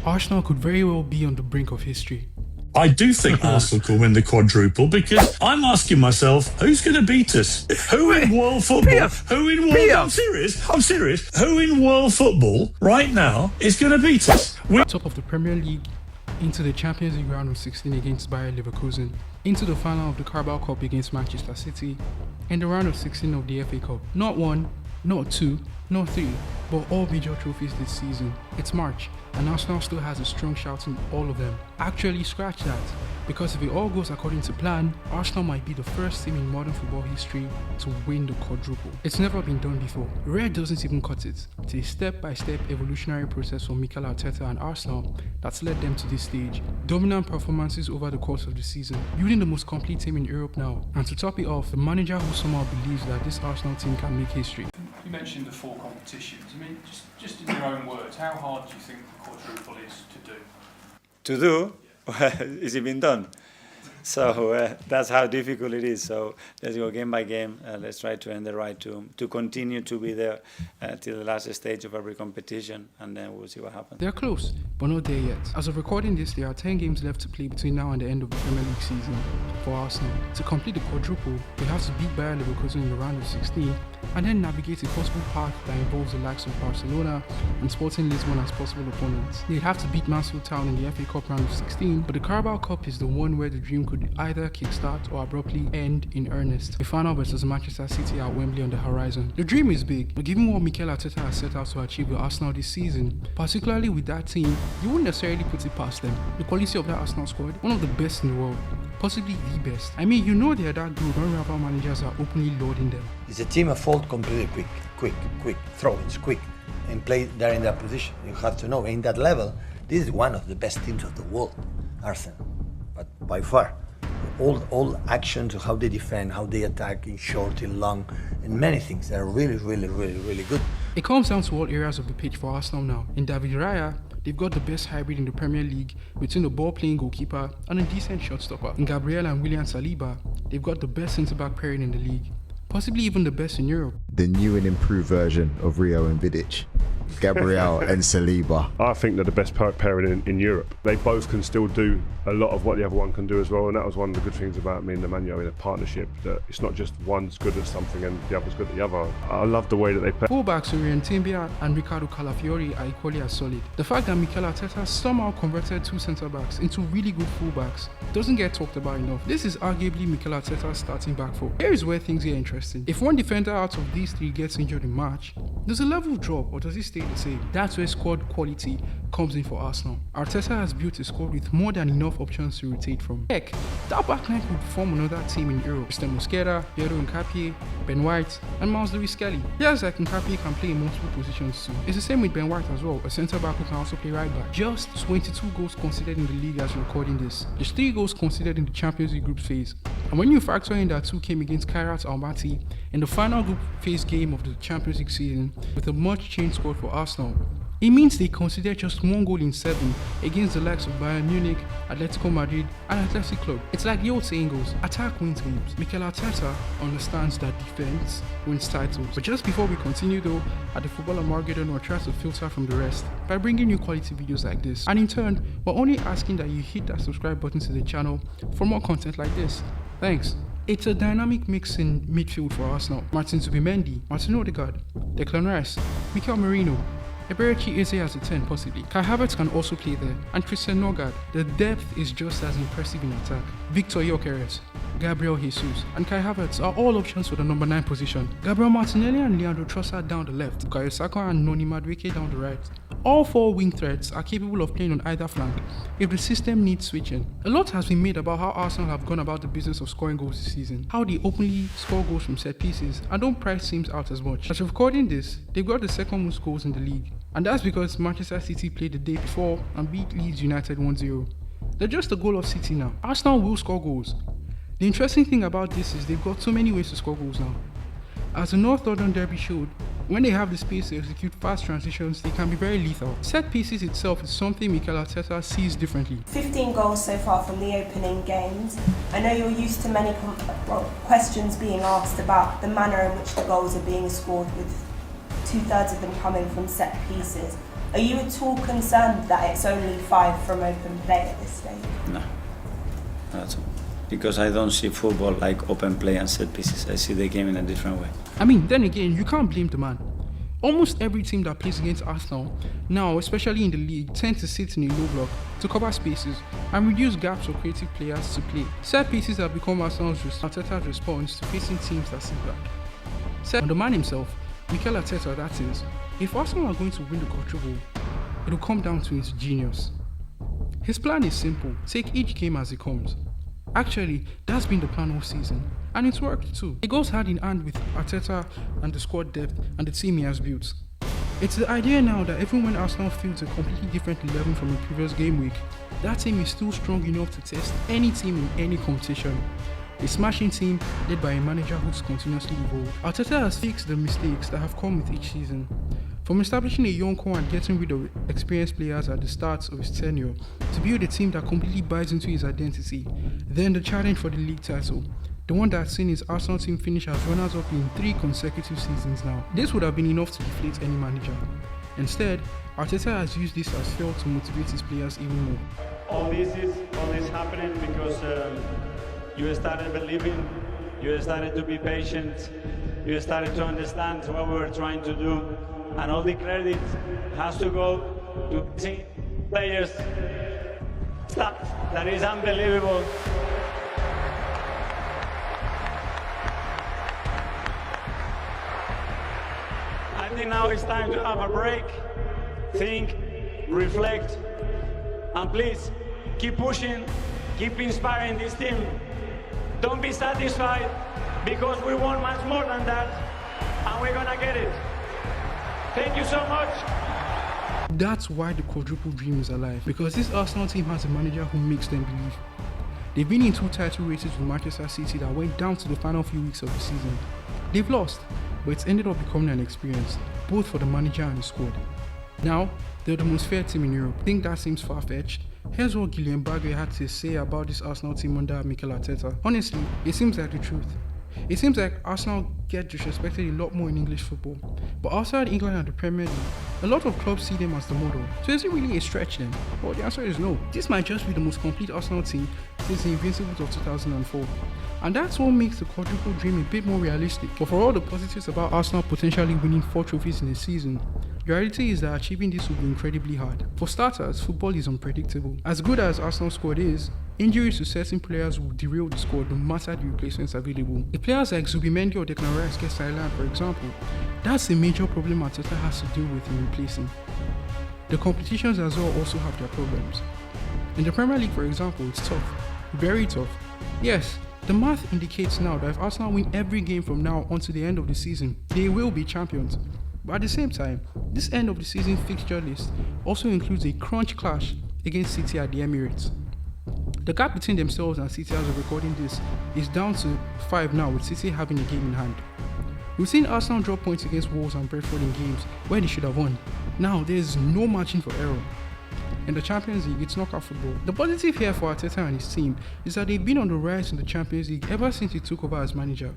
Arsenal could very well be on the brink of history. I do think Arsenal can win the quadruple because I'm asking myself, who's going to beat us? Who in world football? Who in world? I'm serious. Who in world football right now is going to beat us? Top of the Premier League, into the Champions League round of 16 against Bayer Leverkusen, into the final of the Carabao Cup against Manchester City, and the round of 16 of the FA Cup. Not one, not two, not three, but all major trophies this season. It's March, and Arsenal still has a strong shout in all of them. Actually, scratch that, because if it all goes according to plan, Arsenal might be the first team in modern football history to win the quadruple. It's never been done before. Rare doesn't even cut it. It's a step-by-step evolutionary process for Mikel Arteta and Arsenal that's led them to this stage. Dominant performances over the course of the season, building the most complete team in Europe now. And to top it off, the manager who somehow believes that this Arsenal team can make history. You mentioned the 4 competitions. I mean, just in your own words, how hard do you think the quadruple is to do? To do? Well, it's been done. So that's how difficult it is. So let's go game by game. Let's try to earn the right to continue to be there till the last stage of every competition, and then we'll see what happens. They're close, but not there yet. As of recording this, there are 10 games left to play between now and the end of the Premier League season for Arsenal. To complete the quadruple, they have to beat Bayer Leverkusen in the round of 16 and then navigate a possible path that involves the likes of Barcelona and Sporting Lisbon as possible opponents. They'd have to beat Mansfield Town in the FA Cup round of 16, but the Carabao Cup is the one where the dream could either kickstart or abruptly end in earnest. The final versus Manchester City at Wembley on the horizon. The dream is big, but given what Mikel Arteta has set out to achieve with Arsenal this season, particularly with that team, you wouldn't necessarily put it past them. The quality of that Arsenal squad, one of the best in the world, possibly the best. I mean, you know they're that good when rival managers are openly lauding them. It's a team of fault completely quick throw-ins, quick, and play there in that position. You have to know, in that level, this is one of the best teams of the world, Arsenal, but by far. All actions, how they defend, how they attack in short, in long, and many things. They're really good. It comes down to all areas of the pitch for Arsenal now. In David Raya, they've got the best hybrid in the Premier League between the ball-playing goalkeeper and a decent shot-stopper. In Gabriel and William Saliba, they've got the best centre-back pairing in the league, possibly even the best in Europe. The new and improved version of Rio and Vidic. Gabriel and Saliba. I think they're the best pairing in Europe. They both can still do a lot of what the other one can do as well, and that was one of the good things about me and Nemanja in a partnership, that it's not just one's good at something and the other's good at the other. I love the way that they play. Fullbacks Orient Timbia and Ricardo Calafiori are equally as solid. The fact that Mikel Arteta somehow converted 2 centre-backs into really good fullbacks doesn't get talked about enough. This is arguably Mikel Arteta's starting back four. Here is where things get interesting. If one defender out of these 3 gets injured in March, does the level drop or does it stay the same? That's where squad quality comes in for Arsenal. Arteta has built a squad with more than enough options to rotate from. Heck, that backline could form another team in Europe. Christian Mosquera, Piero Nkapie, Ben White, and Miles Lewis-Skelly. Players like Nkapie can play in multiple positions too. It's the same with Ben White as well, a centre-back who can also play right back. Just 22 goals conceded in the league as we're recording this. There's 3 goals conceded in the Champions League group phase. And when you factor in that 2 came against Kairat Almaty in the final group phase game of the Champions League season with a much changed squad for Arsenal, it means they considered just 1 goal in 7 against the likes of Bayern Munich, Atletico Madrid, and Athletic Club. It's like the old saying goes, attack wins games. Mikel Arteta understands that defense wins titles. But just before we continue though, at the Football Armageddon, we're trying to filter from the rest by bringing you quality videos like this. And in turn, we're only asking that you hit that subscribe button to the channel for more content like this. Thanks. It's a dynamic mix in midfield for Arsenal. Martin Zubimendi, Martin Odegaard, Declan Rice, Mikel Merino, Eberechi Eze as a 10 possibly. Kai Havertz can also play there, and Christian Nørgaard. The depth is just as impressive in attack. Victor Gyökeres, Gabriel Jesus, and Kai Havertz are all options for the number 9 position. Gabriel Martinelli and Leandro Trossard down the left, Bukayo Saka and Noni Madueke down the right. All 4 wing threats are capable of playing on either flank if the system needs switching. A lot has been made about how Arsenal have gone about the business of scoring goals this season, how they openly score goals from set pieces and don't price teams out as much. As of recording this, they've got the 2nd most goals in the league, and that's because Manchester City played the day before and beat Leeds United 1-0. They're just a goal of City now. Arsenal will score goals. The interesting thing about this is they've got so many ways to score goals now. As the North London derby showed, when they have the space to execute fast transitions, they can be very lethal. Set pieces itself is something Mikel Arteta sees differently. 15 goals so far from the opening games. I know you're used to many questions being asked about the manner in which the goals are being scored, with 2/3 of them coming from set pieces. Are you at all concerned that it's only 5 from open play at this stage? No, not at all. Because I don't see football like open play and set pieces. I see the game in a different way. I mean, then again, you can't blame the man. Almost every team that plays against Arsenal now, especially in the league, tends to sit in a low block to cover spaces and reduce gaps for creative players to play. Set pieces have become Arteta's response to facing teams that sit back. Set on the man himself, Mikel Arteta, that is, if Arsenal are going to win the quadruple, it will come down to his genius. His plan is simple: take each game as it comes. Actually, that's been the plan all season, and it's worked too. It goes hand in hand with Arteta and the squad depth and the team he has built. It's the idea now that even when Arsenal fields a completely different 11 from the previous game week, that team is still strong enough to test any team in any competition. A smashing team led by a manager who's continuously evolved. Arteta has fixed the mistakes that have come with each season. From establishing a young core and getting rid of experienced players at the start of his tenure, to build a team that completely buys into his identity, then the challenge for the league title, the one that's seen his Arsenal team finish as runners-up in 3 consecutive seasons now. This would have been enough to deflate any manager. Instead, Arteta has used this as fuel to motivate his players even more. All this happening because you started believing, you started to be patient, you started to understand what we were trying to do. And all the credit has to go to the players. Stuff that is unbelievable. I think now it's time to have a break, think, reflect, and please keep pushing, keep inspiring this team. Don't be satisfied, because we want much more than that, and we're gonna get it. Thank you so much. That's why the quadruple dream is alive, because this Arsenal team has a manager who makes them believe. They've been in 2 title races with Manchester City that went down to the final few weeks of the season. They've lost, but it's ended up becoming an experience, both for the manager and the squad. Now, they're the most fair team in Europe. I think that seems far-fetched. Here's what Guillaume Bagge had to say about this Arsenal team under Mikel Arteta. Honestly, it seems like the truth. It seems like Arsenal get disrespected a lot more in English football, but outside England and the Premier League, a lot of clubs see them as the model. So is it really a stretch then? Well, the answer is no. This might just be the most complete Arsenal team since the Invincibles of 2004. And that's what makes the quadruple dream a bit more realistic. But for all the positives about Arsenal potentially winning 4 trophies in a season, the reality is that achieving this will be incredibly hard. For starters, football is unpredictable. As good as Arsenal's squad is, injuries to certain players will derail the squad no matter the replacements available. If players like Zubimendi or Declan Rice get sidelined, for example, that's a major problem Arteta has to deal with in replacing. The competitions as well also have their problems. In the Premier League, for example, it's tough. Very tough. Yes, the math indicates now that if Arsenal win every game from now until the end of the season, they will be champions. But at the same time, this end of the season fixture list also includes a crunch clash against City at the Emirates. The gap between themselves and City as of recording this is down to 5 now, with City having a game in hand. We've seen Arsenal drop points against Wolves and Brentford in games where they should have won. Now there's no margin for error. In the Champions League, it's knockout football. The positive here for Arteta and his team is that they've been on the rise in the Champions League ever since he took over as manager.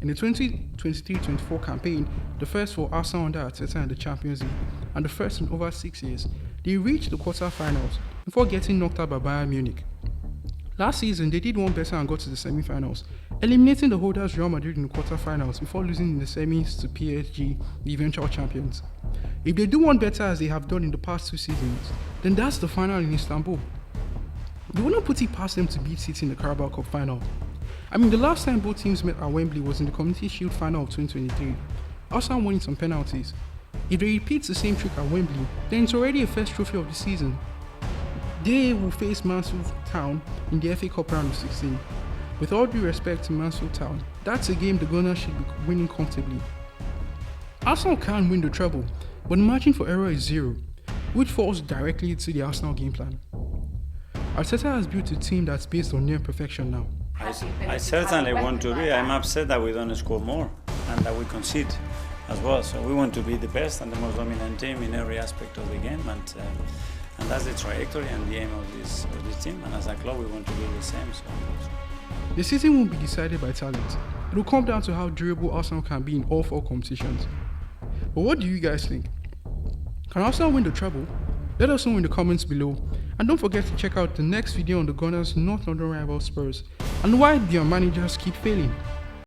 In the 2023-24 campaign, the first for Arsenal under Arteta in the Champions League, and the first in over 6 years, they reached the quarter-finals before getting knocked out by Bayern Munich. Last season, they did one better and got to the semi-finals, eliminating the holders Real Madrid in the quarter-finals before losing in the semis to PSG, the eventual champions. If they do one better as they have done in the past 2 seasons, then that's the final in Istanbul. They wouldn't put it past them to beat City in the Carabao Cup final. I mean, the last time both teams met at Wembley was in the Community Shield final of 2023. Arsenal winning some penalties. If they repeat the same trick at Wembley, then it's already a first trophy of the season. They will face Mansfield Town in the FA Cup round of 16. With all due respect to Mansfield Town, that's a game the Gunners should be winning comfortably. Arsenal can win the treble, but the margin for error is 0, which falls directly into the Arsenal game plan. Arteta has built a team that's based on near perfection now. I certainly want to be. I'm upset that we don't score more and that we concede as well. So we want to be the best and the most dominant team in every aspect of the game, and that's the trajectory and the aim of this team. And as a club, we want to be the same. So. The season won't be decided by talent. It will come down to how durable Arsenal can be in all 4 competitions. But what do you guys think? Can Arsenal win the treble? Let us know in the comments below. And don't forget to check out the next video on the Gunners' North London rival Spurs and why their managers keep failing.